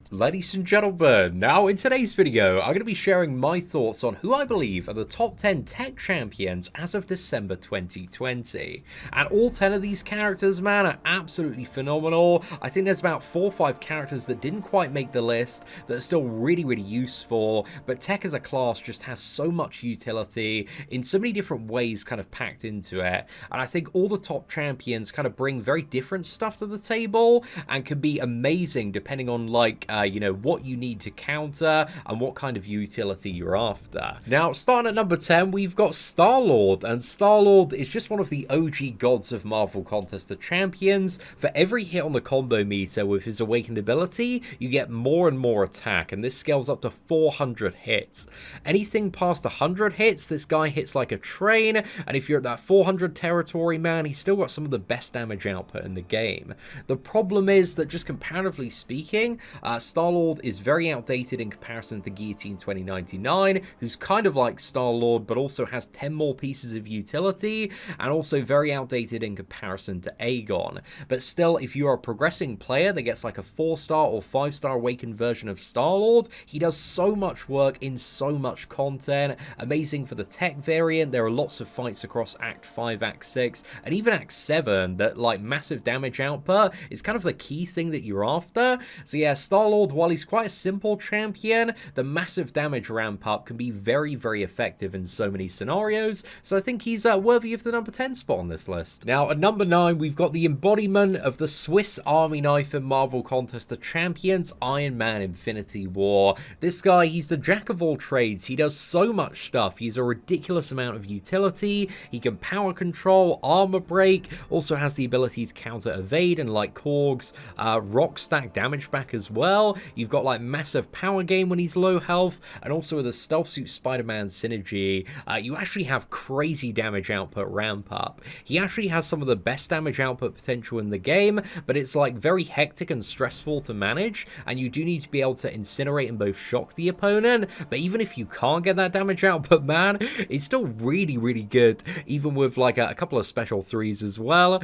Ladies and gentlemen, now in today's video, I'm going to be sharing my thoughts on who I believe are the top 10 tech champions as of December 2020. And all 10 of these characters, man, are absolutely phenomenal. I think there's about 4 or 5 characters that didn't quite make the list that are still really useful, but tech as a class just has so much utility in so many different ways kind of packed into it. And I think all the top champions kind of bring very different stuff to the table and can be amazing depending on you know, what you need to counter and what kind of utility you're after. Now, starting at number 10, we've got Starlord, and Starlord is just one of the OG gods of Marvel Contest of Champions. For every hit on the combo meter with his awakened ability, you get more and more attack, and this scales up to 400 hits. Anything past 100 hits, this guy hits like a train, and if you're at that 400 territory, man, he's still got some of the best damage output in the game. The problem is that just comparatively speaking, Starlord is very outdated in comparison to Guillotine 2099, who's kind of like Starlord, but also has 10 more pieces of utility, and also very outdated in comparison to Aegon. But still, if you're a progressing player that gets like a 4-star or 5-star awakened version of Starlord, he does so much work in so much content. Amazing for the tech variant. There are lots of fights across Act 5, Act 6, and even Act 7 that like massive damage output is kind of the key thing that you're after. So yeah, Starlord, while he's quite a simple champion, the massive damage ramp up can be very effective in so many scenarios, so I think he's worthy of the number 10 spot on this list. Now, at number 9, we've got the embodiment of the Swiss Army knife in Marvel Contest of Champions, Iron Man Infinity War. This guy, he's the jack of all trades. He does so much stuff. He's a ridiculous amount of utility. He can power control, armor break, also has the ability to counter evade and like Korg's rock stack damage back as well. You've got like massive power gain when he's low health, and also with a stealth suit Spider-Man synergy, you actually have crazy damage output ramp up. He actually has some of the best damage output potential in the game, but it's like very hectic and stressful to manage, and you do need to be able to incinerate and both shock the opponent. But even if you can't get that damage output, man, it's still really good, even with like a couple of special 3s as well.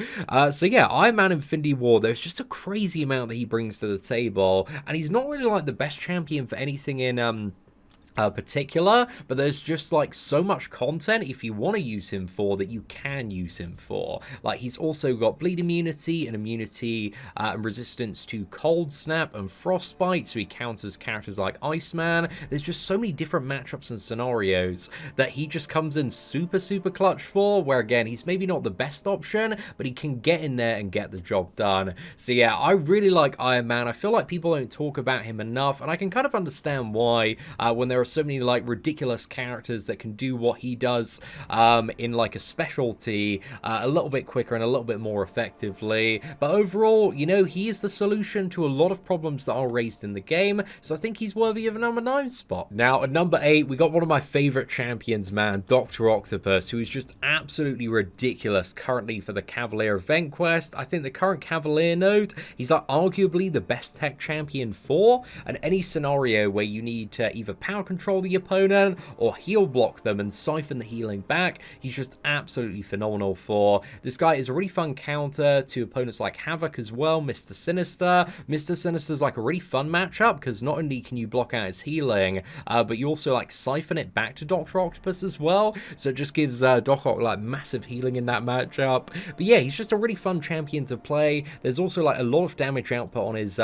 So yeah, Iron Man Infinity War, there's just a crazy amount that he brings to the table, and he's not really like the best champion for anything in particular, but there's just like so much content if you want to use him for that you can use him for. Like, he's also got bleed immunity and immunity and resistance to cold snap and frostbite, so he counters characters like Iceman. There's just so many different matchups and scenarios that he just comes in super clutch for, where again, he's maybe not the best option, but he can get in there and get the job done. So yeah, I really like Iron Man. I feel like people don't talk about him enough, and I can kind of understand why when there are so many like ridiculous characters that can do what he does in like a specialty a little bit quicker and a little bit more effectively. But overall, you know, he is the solution to a lot of problems that are raised in the game, so I think he's worthy of a number 9 spot. Now, at number 8, we got one of my favorite champions, man, Dr. Octopus, who is just absolutely ridiculous currently for the Cavalier event quest. I think the current Cavalier node, he's like arguably the best tech champion for, and any scenario where you need to either power control the opponent or heal block them and siphon the healing back, he's just absolutely phenomenal for. This guy is a really fun counter to opponents like Havoc as well, Mr. Sinister. Mr. Sinister's like a really fun matchup because not only can you block out his healing, but you also like siphon it back to Dr. Octopus as well, so it just gives Doc Ock like massive healing in that matchup. But yeah, he's just a really fun champion to play. There's also like a lot of damage output on his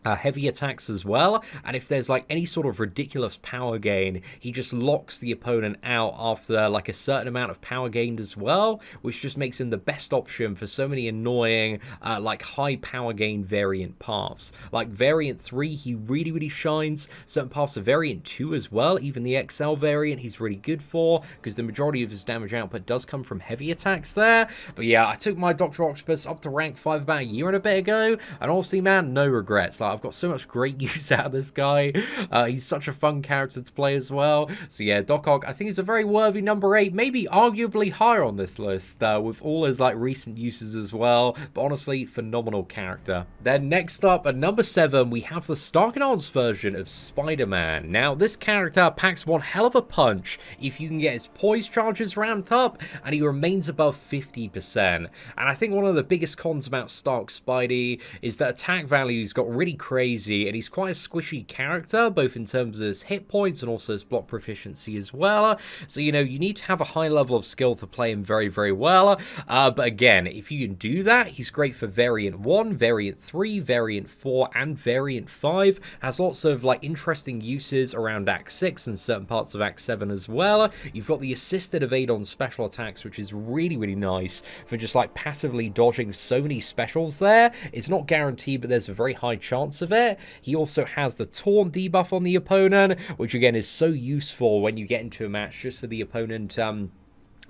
heavy attacks as well, and if there's like any sort of ridiculous power gain, he just locks the opponent out after like a certain amount of power gained as well, which just makes him the best option for so many annoying like high power gain variant paths. Like variant 3, he really shines. Certain paths of variant 2 as well, even the XL variant he's really good for, because the majority of his damage output does come from heavy attacks there. But yeah, I took my Dr. Octopus up to rank 5 about a year and a bit ago, and honestly, man, no regrets. Like, I've got so much great use out of this guy. He's such a fun character to play as well. So yeah, Doc Ock, I think he's a very worthy number 8, maybe arguably higher on this list, with all his like recent uses as well. But honestly, phenomenal character. Then next up at number 7, we have the Starknard's version of Spider-Man. Now, this character packs one hell of a punch if you can get his poise charges ramped up, and he remains above 50%. And I think one of the biggest cons about Stark Spidey is that attack value's got really crazy, and he's quite a squishy character, both in terms of his hit points and also his block proficiency as well. So, you know, you need to have a high level of skill to play him very, very well. But again, if you can do that, he's great for Variant 1, Variant 3, Variant 4, and Variant 5. Has lots of, like, interesting uses around Act 6 and certain parts of Act 7 as well. You've got the assisted evade on special attacks, which is really, really nice for just, like, passively dodging so many specials there. It's not guaranteed, but there's a very high chance of it. He also has the taunt debuff on the opponent, which again is so useful when you get into a match just for the opponent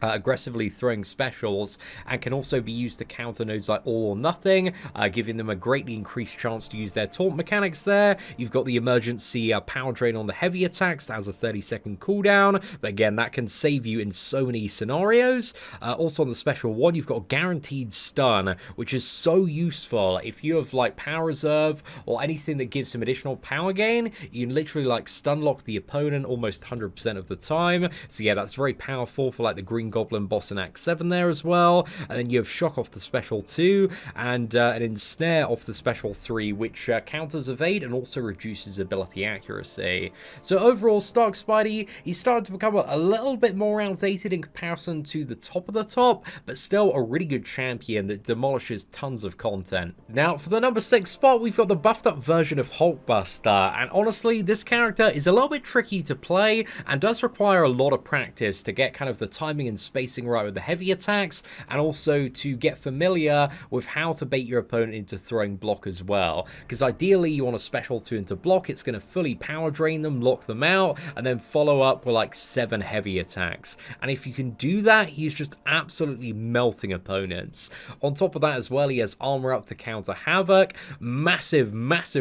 aggressively throwing specials, and can also be used to counter nodes like All or Nothing, giving them a greatly increased chance to use their taunt mechanics there. You've got the emergency power drain on the heavy attacks that has a 30-second cooldown, but again, that can save you in so many scenarios. Also on the special one, you've got guaranteed stun, which is so useful if you have like power reserve or anything that gives him additional power gain. You can literally like stun lock the opponent almost 100% of the time. So yeah, that's very powerful for like the Green Goblin boss in Act 7 there as well. And then you have Shock off the Special 2 and an Ensnare off the Special 3, which counters evade and also reduces ability accuracy. So overall, Stark Spidey, he's starting to become a little bit more outdated in comparison to the top of the top, but still a really good champion that demolishes tons of content. Now, for the number 6 spot, we've got the buffed up version of Hulkbuster, and honestly, this character is a little bit tricky to play and does require a lot of practice to get kind of the timing and spacing right with the heavy attacks, and also to get familiar with how to bait your opponent into throwing block as well. Because ideally, you want a special 2 into block, it's going to fully power drain them, lock them out, and then follow up with like 7 heavy attacks. And if you can do that, he's just absolutely melting opponents. On top of that as well, he has armor up to counter Havoc, massive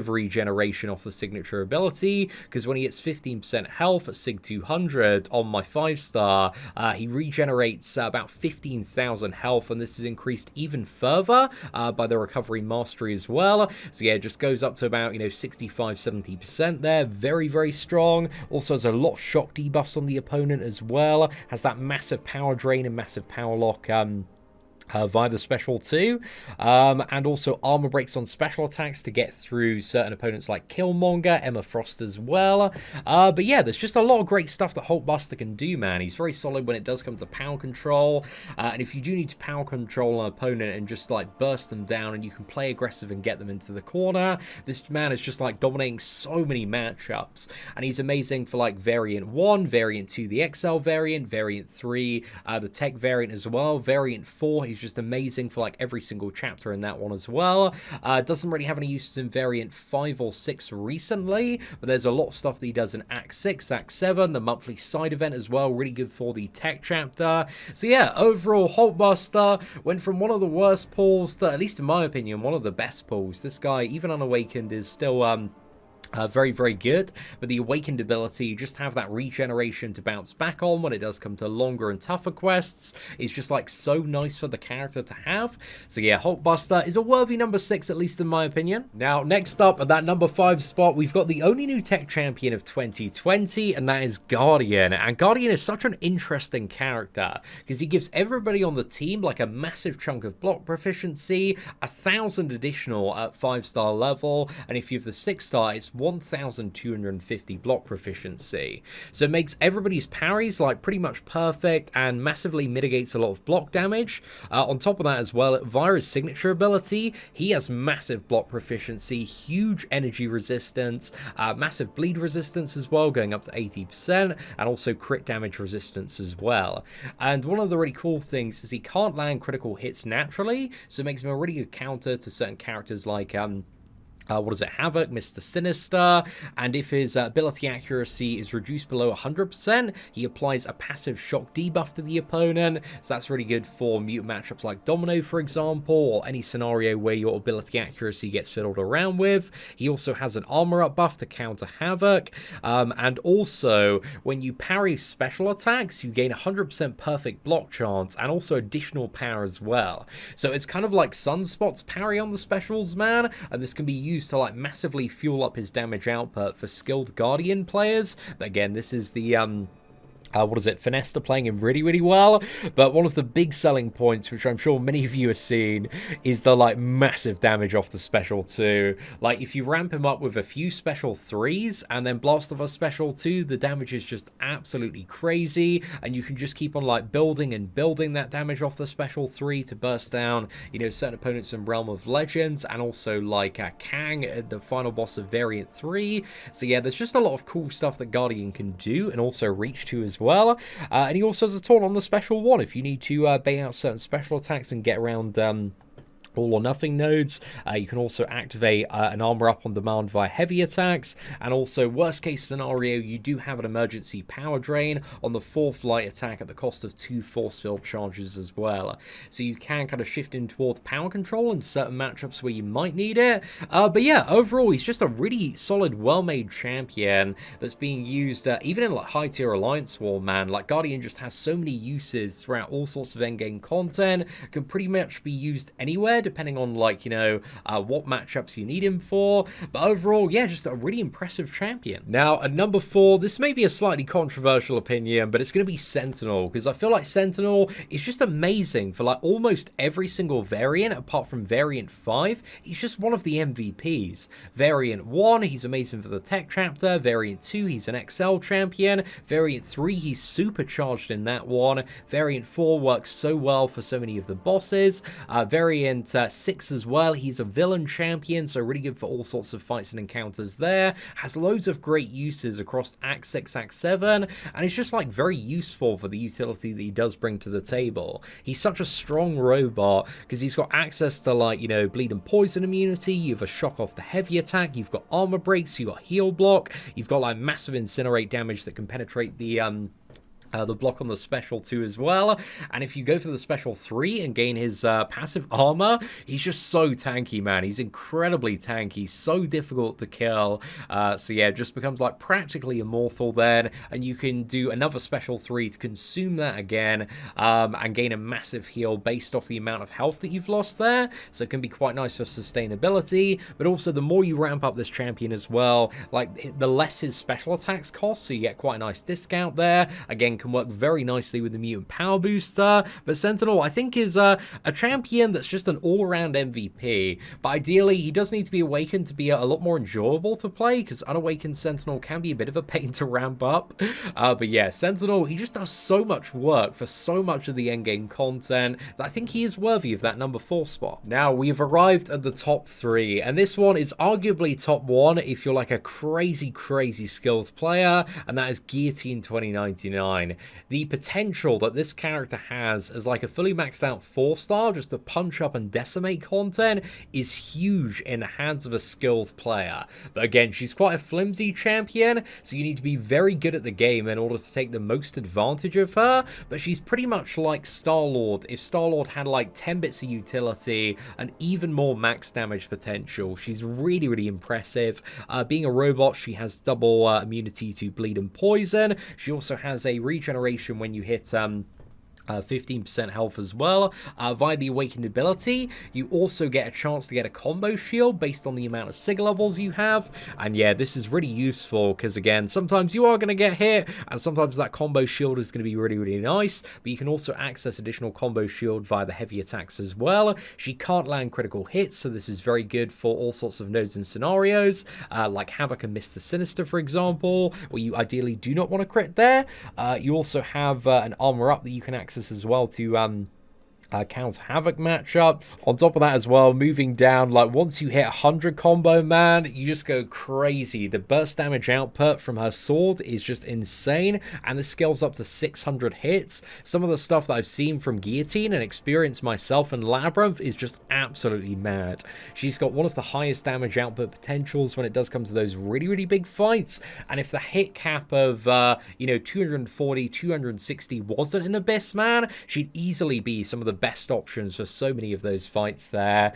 regeneration off the signature ability, because when he hits 15% health at Sig 200 on my 5-star, he regenerates about 15,000 health, and this is increased even further by the recovery mastery as well. So yeah, it just goes up to about, you know, 65-70% there. Very strong. Also has a lot of shock debuffs on the opponent as well. Has that massive power drain and massive power lock via the special 2, and also armor breaks on special attacks to get through certain opponents like Killmonger, Emma Frost as well. But yeah, there's just a lot of great stuff that Hulkbuster can do, man. He's very solid when it does come to power control, and if you do need to power control an opponent and just like burst them down and you can play aggressive and get them into the corner, this man is just like dominating so many matchups, and he's amazing for like Variant 1, Variant 2, the XL variant, Variant 3, the Tech variant as well, Variant 4, he's just amazing for like every single chapter in that one as well. Doesn't really have any uses in Variant 5 or 6 recently, but there's a lot of stuff that he does in Act 6, Act 7, the monthly side event as well, really good for the Tech chapter. So yeah, overall, Hulkbuster went from one of the worst pulls to, at least in my opinion, one of the best pulls. This guy, even unawakened, is still very good, but the awakened ability, just have that regeneration to bounce back on when it does come to longer and tougher quests, is just like so nice for the character to have. So yeah, Hulkbuster is a worthy number 6, at least in my opinion. Now, next up at that number 5 spot, we've got the only new tech champion of 2020, and that is Guardian. And Guardian is such an interesting character because he gives everybody on the team like a massive chunk of block proficiency, 1,000 additional at 5-star level, and if you have the 6-star, it's 1,250 block proficiency. So it makes everybody's parries like pretty much perfect and massively mitigates a lot of block damage. On top of that as well, via his signature ability, he has massive block proficiency, huge energy resistance, massive bleed resistance as well, going up to 80%, and also crit damage resistance as well. And one of the really cool things is he can't land critical hits naturally, so it makes him a really good counter to certain characters like Havoc, Mr. Sinister, and if his ability accuracy is reduced below 100%, he applies a passive shock debuff to the opponent, so that's really good for mutant matchups like Domino, for example, or any scenario where your ability accuracy gets fiddled around with. He also has an armor up buff to counter Havoc, and also, when you parry special attacks, you gain 100% perfect block chance, and also additional power as well. So it's kind of like Sunspot's parry on the specials, man, and this can be used to like massively fuel up his damage output for skilled Guardian players. But again, this is the Finesta playing him really, really well. But one of the big selling points, which I'm sure many of you have seen, is the, like, massive damage off the special 2. Like, if you ramp him up with a few special 3s and then blast off a special 2, the damage is just absolutely crazy. And you can just keep on, like, building and building that damage off the special 3 to burst down, you know, certain opponents in Realm of Legends, and also, like, Kang, the final boss of Variant 3. So, yeah, there's just a lot of cool stuff that Guardian can do, and also reach to as well. And he also has a taunt on the special 1 if you need to bait out certain special attacks and get around all or nothing nodes. You can also activate an armor up on demand via heavy attacks, and also worst case scenario, you do have an emergency power drain on the 4th light attack at the cost of 2 force field charges as well. So you can kind of shift in towards power control in certain matchups where you might need it. But yeah, overall he's just a really solid, well-made champion that's being used even in like high tier Alliance War, man. Like Guardian just has so many uses throughout all sorts of endgame content, can pretty much be used anywhere depending on, like, you know, what matchups you need him for. But overall, yeah, just a really impressive champion. Now, at number 4, this may be a slightly controversial opinion, but it's going to be Sentinel, because I feel like Sentinel is just amazing for, like, almost every single variant, apart from Variant 5. He's just one of the MVPs. Variant 1, he's amazing for the Tech chapter. Variant 2, he's an XL champion. Variant 3, he's supercharged in that one. Variant 4 works so well for so many of the bosses. Variant 6 as well, he's a villain champion, so really good for all sorts of fights and encounters there. Has loads of great uses across Act 6, Act 7, and it's just like very useful for the utility that he does bring to the table. He's such a strong robot because he's got access to, like, you know, bleed and poison immunity, you have a shock off the heavy attack, you've got armor breaks, you've got heal block, you've got like massive incinerate damage that can penetrate the block on the special 2 as well. And if you go for the special 3 and gain his passive armor, he's just so tanky, man. He's incredibly tanky, so difficult to kill. So yeah, just becomes like practically immortal then, and you can do another special 3 to consume that again, and gain a massive heal based off the amount of health that you've lost there. So it can be quite nice for sustainability, but also the more you ramp up this champion as well, like the less his special attacks cost, so you get quite a nice discount there. Again, can work very nicely with the mutant power booster. But Sentinel, I think, is a champion that's just an all-around MVP, but ideally he does need to be awakened to be a lot more enjoyable to play, because unawakened Sentinel can be a bit of a pain to ramp up. But yeah, Sentinel, he just does so much work for so much of the endgame content that I think he is worthy of that number 4 spot. Now we've arrived at the top 3, and this one is arguably top 1 if you're like a crazy skilled player, and that is Guillotine 2099. The potential that this character has as like a fully maxed out 4-star just to punch up and decimate content is huge in the hands of a skilled player. But again, she's quite a flimsy champion, so you need to be very good at the game in order to take the most advantage of her. But she's pretty much like Starlord if Starlord had like 10 bits of utility and even more max damage potential. She's really impressive. Being a robot, she has double immunity to bleed and poison. She also has a regeneration when you hit 15% health as well. Via the awakened ability, you also get a chance to get a combo shield based on the amount of sig levels you have. And yeah, this is really useful because, again, sometimes you are going to get hit, and sometimes that combo shield is going to be really nice. But you can also access additional combo shield via the heavy attacks as well. She can't land critical hits, so this is very good for all sorts of nodes and scenarios, like Havoc and Mr. Sinister, for example, where you ideally do not want to crit there. You also have an armor up that you can access as well to counter Havoc matchups. On top of that as well, moving down, like once you hit 100 combo, man, you just go crazy. The burst damage output from her sword is just insane, and the scales up to 600 hits. Some of the stuff that I've seen from Guillotine and experienced myself in Labyrinth is just absolutely mad. She's got one of the highest damage output potentials when it does come to those really big fights, and if the hit cap of 240, 260 wasn't an Abyss, man, she'd easily be some of the best options for so many of those fights there.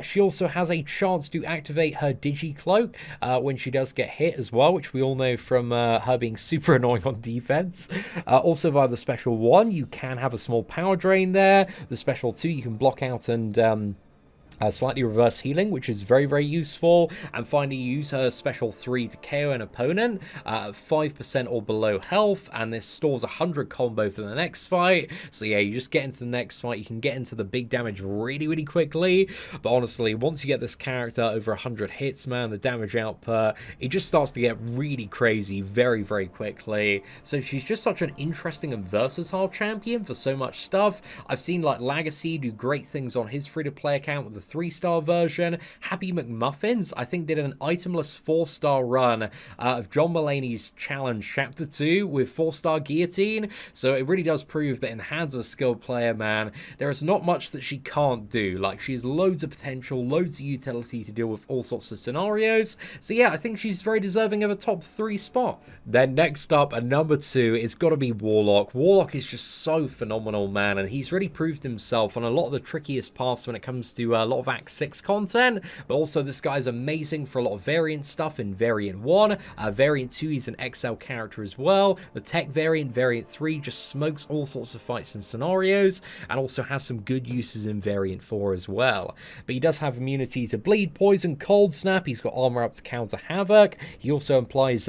She also has a chance to activate her Digi-Cloak when she does get hit as well, which we all know from her being super annoying on defense. Also via the special 1, you can have a small power drain there. The special 2, you can block out and Slightly reverse healing, which is very, very useful. And finally, use her special 3 to KO an opponent at 5% or below health, and this stores 100 combo for the next fight. So yeah, you just get into the next fight, you can get into the big damage really, really quickly. But honestly, once you get this character over 100 hits, man, the damage output, it just starts to get really crazy very, very quickly. So she's just such an interesting and versatile champion for so much stuff. I've seen like Legacy do great things on his free-to-play account with the 3-star version. Happy McMuffins, I think, did an itemless 4-star run of John Mulaney's Challenge Chapter 2 with 4-star Guillotine. So it really does prove that in the hands of a skilled player, man, there is not much that she can't do. Like, she has loads of potential, loads of utility to deal with all sorts of scenarios. So yeah, I think she's very deserving of a top 3 spot. Then next up, at number 2, it's got to be Warlock. Warlock is just so phenomenal, man, and he's really proved himself on a lot of the trickiest paths when it comes to a lot of Act 6 content, but also this guy's amazing for a lot of variant stuff in Variant 1. Variant 2, he's an XL character as well. The Tech variant, Variant 3, just smokes all sorts of fights and scenarios, and also has some good uses in Variant 4 as well. But he does have immunity to Bleed, Poison, Cold Snap. He's got armor up to counter Havoc. He also implies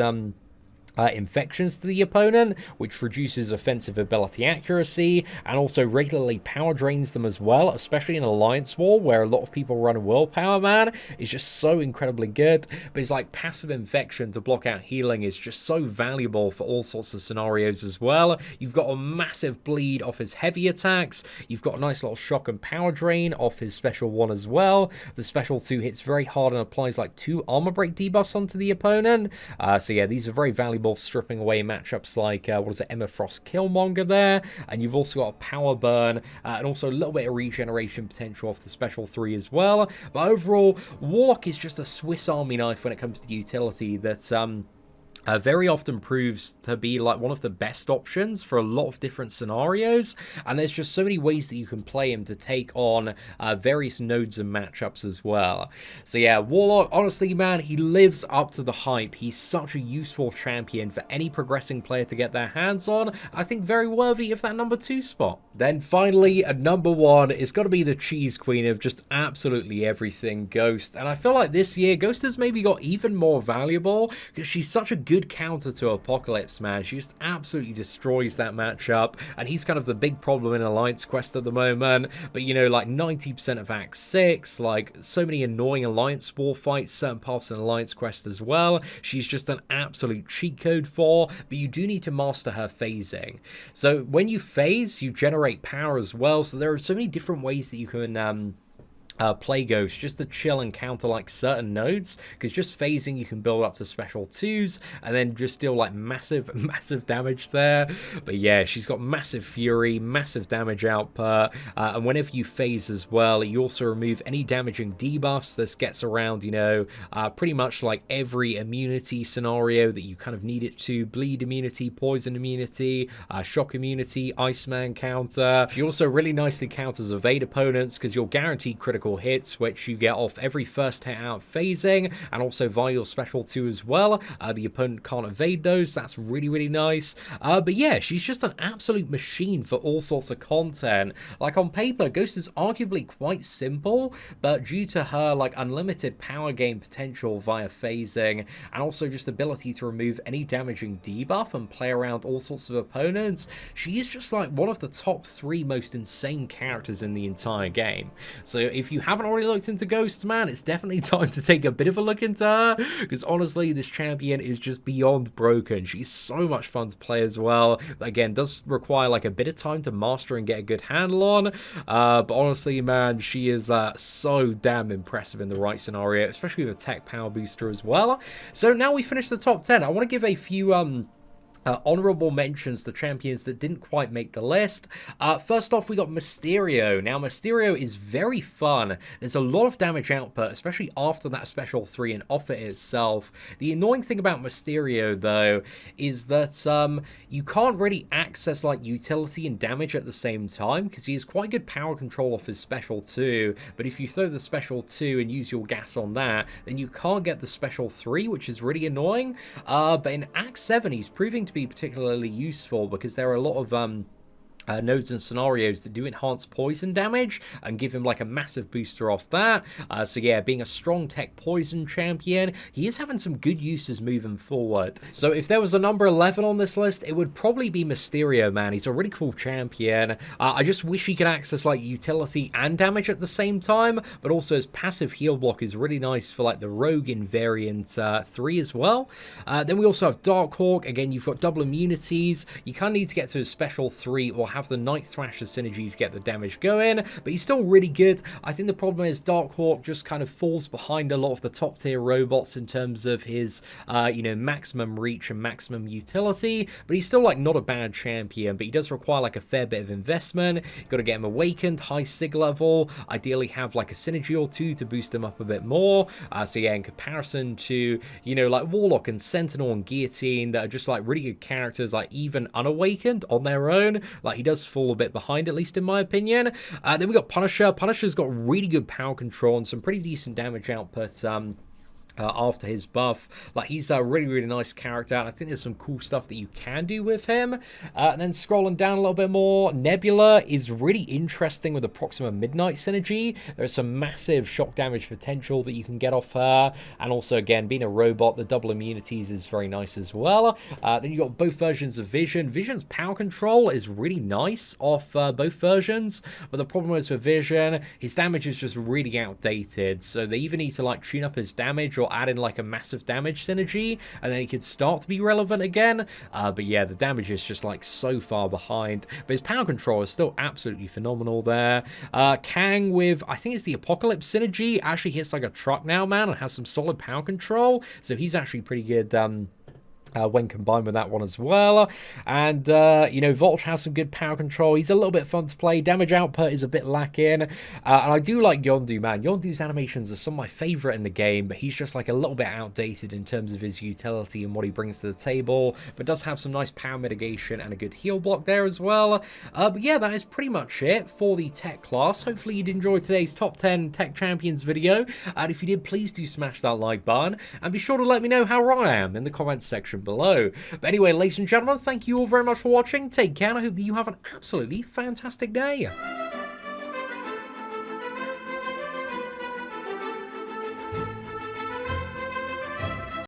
infections to the opponent, which reduces offensive ability accuracy, and also regularly power drains them as well, especially in Alliance War, where a lot of people run willpower, man. It's just so incredibly good. But his like passive infection to block out healing is just so valuable for all sorts of scenarios as well. You've got a massive bleed off his heavy attacks. You've got a nice little shock and power drain off his special 1 as well. The special 2 hits very hard and applies like 2 armor break debuffs onto the opponent. So yeah, these are very valuable for stripping away matchups like, what is it, Emma Frost Killmonger there, and you've also got a power burn, and also a little bit of regeneration potential off the special 3 as well. But overall, Warlock is just a Swiss Army knife when it comes to utility that, very often proves to be like one of the best options for a lot of different scenarios, and there's just so many ways that you can play him to take on various nodes and matchups as well. So yeah, Warlock, honestly, man, he lives up to the hype. He's such a useful champion for any progressing player to get their hands on. I think very worthy of that number 2 spot. Then finally, at number 1, it's got to be the cheese queen of just absolutely everything, Ghost. And I feel like this year, Ghost has maybe got even more valuable because she's such a good counter to Apocalypse, man. She just absolutely destroys that matchup, and he's kind of the big problem in Alliance Quest at the moment. But you know, like 90% of Act 6, like so many annoying Alliance War fights, certain paths in Alliance Quest as well, she's just an absolute cheat code for, but you do need to master her phasing. So when you phase, you generate power as well, so there are so many different ways that you can play Ghost just to chill and counter like certain nodes, because just phasing you can build up to special 2s and then just deal like massive damage there. But yeah, she's got massive fury, massive damage output, and whenever you phase as well, you also remove any damaging debuffs. This gets around, you know, pretty much like every immunity scenario that you kind of need it to: bleed immunity, poison immunity, shock immunity, Iceman counter. She also really nicely counters evade opponents because you're guaranteed critical hits, which you get off every first hit out phasing, and also via your special 2 as well. The opponent can't evade those. That's really, really nice. But yeah, she's just an absolute machine for all sorts of content. Like on paper, Ghost is arguably quite simple, but due to her like unlimited power gain potential via phasing, and also just ability to remove any damaging debuff and play around all sorts of opponents, she is just like one of the top 3 most insane characters in the entire game. So if you haven't already looked into Ghost, man, it's definitely time to take a bit of a look into her, because honestly, this champion is just beyond broken. She's so much fun to play as well. But again, does require like a bit of time to master and get a good handle on, but honestly, man, she is so damn impressive in the right scenario, especially with a tech power booster as well. So now we finished the top 10. I want to give a few honorable mentions to champions that didn't quite make the list. First off, we got Mysterio. Now, Mysterio is very fun. There's a lot of damage output, especially after that special 3 and off it itself. The annoying thing about Mysterio, though, is that you can't really access like utility and damage at the same time, because he has quite good power control off his special 2, but if you throw the special 2 and use your gas on that, then you can't get the special 3, which is really annoying. But in Act 7, he's proving to be particularly useful because there are a lot of nodes and scenarios that do enhance poison damage and give him like a massive booster off that. So yeah, being a strong tech poison champion, he is having some good uses moving forward. So if there was a number 11 on this list, it would probably be Mysterio, man. He's a really cool champion. I just wish he could access like utility and damage at the same time, but also his passive heal block is really nice for like the Rogue in variant 3 as well. Then we also have Darkhawk. Again, you've got double immunities. You kind of need to get to his special 3 or have the Night Thrasher synergy to get the damage going, but he's still really good. I think the problem is Darkhawk just kind of falls behind a lot of the top tier robots in terms of his, you know, maximum reach and maximum utility, but he's still like not a bad champion, but he does require like a fair bit of investment. You've got to get him awakened, high sig level, ideally have like a synergy or two to boost him up a bit more. So yeah, in comparison to, you know, like Warlock and Sentinel and Guillotine that are just like really good characters, like even unawakened on their own, like he does fall a bit behind, at least in my opinion. Then we got Punisher. Punisher's got really good power control and some pretty decent damage output after his buff. Like, he's a really, really nice character, and I think there's some cool stuff that you can do with him. And then scrolling down a little bit more, Nebula is really interesting with the Proxima Midnight synergy. There's some massive shock damage potential that you can get off her, and also, again, being a robot, the double immunities is very nice as well. Then you got both versions of Vision. Vision's power control is really nice off both versions, but the problem is with Vision, his damage is just really outdated, so they either need to, like, tune up his damage or add in like a massive damage synergy, and then he could start to be relevant again. But yeah, the damage is just like so far behind, but his power control is still absolutely phenomenal there. Kang with, I think it's the Apocalypse synergy, actually hits like a truck now, man, and has some solid power control, so he's actually pretty good when combined with that one as well. And, you know, Vulture has some good power control. He's a little bit fun to play. Damage output is a bit lacking. And I do like Yondu, man. Yondu's animations are some of my favorite in the game, but he's just like a little bit outdated in terms of his utility and what he brings to the table, but does have some nice power mitigation and a good heal block there as well. But yeah, that is pretty much it for the tech class. Hopefully you'd enjoy today's top 10 Tech Champions video. And if you did, please do smash that like button, and be sure to let me know how wrong I am in the comments section below. But anyway, ladies and gentlemen, thank you all very much for watching. Take care, and I hope that you have an absolutely fantastic day.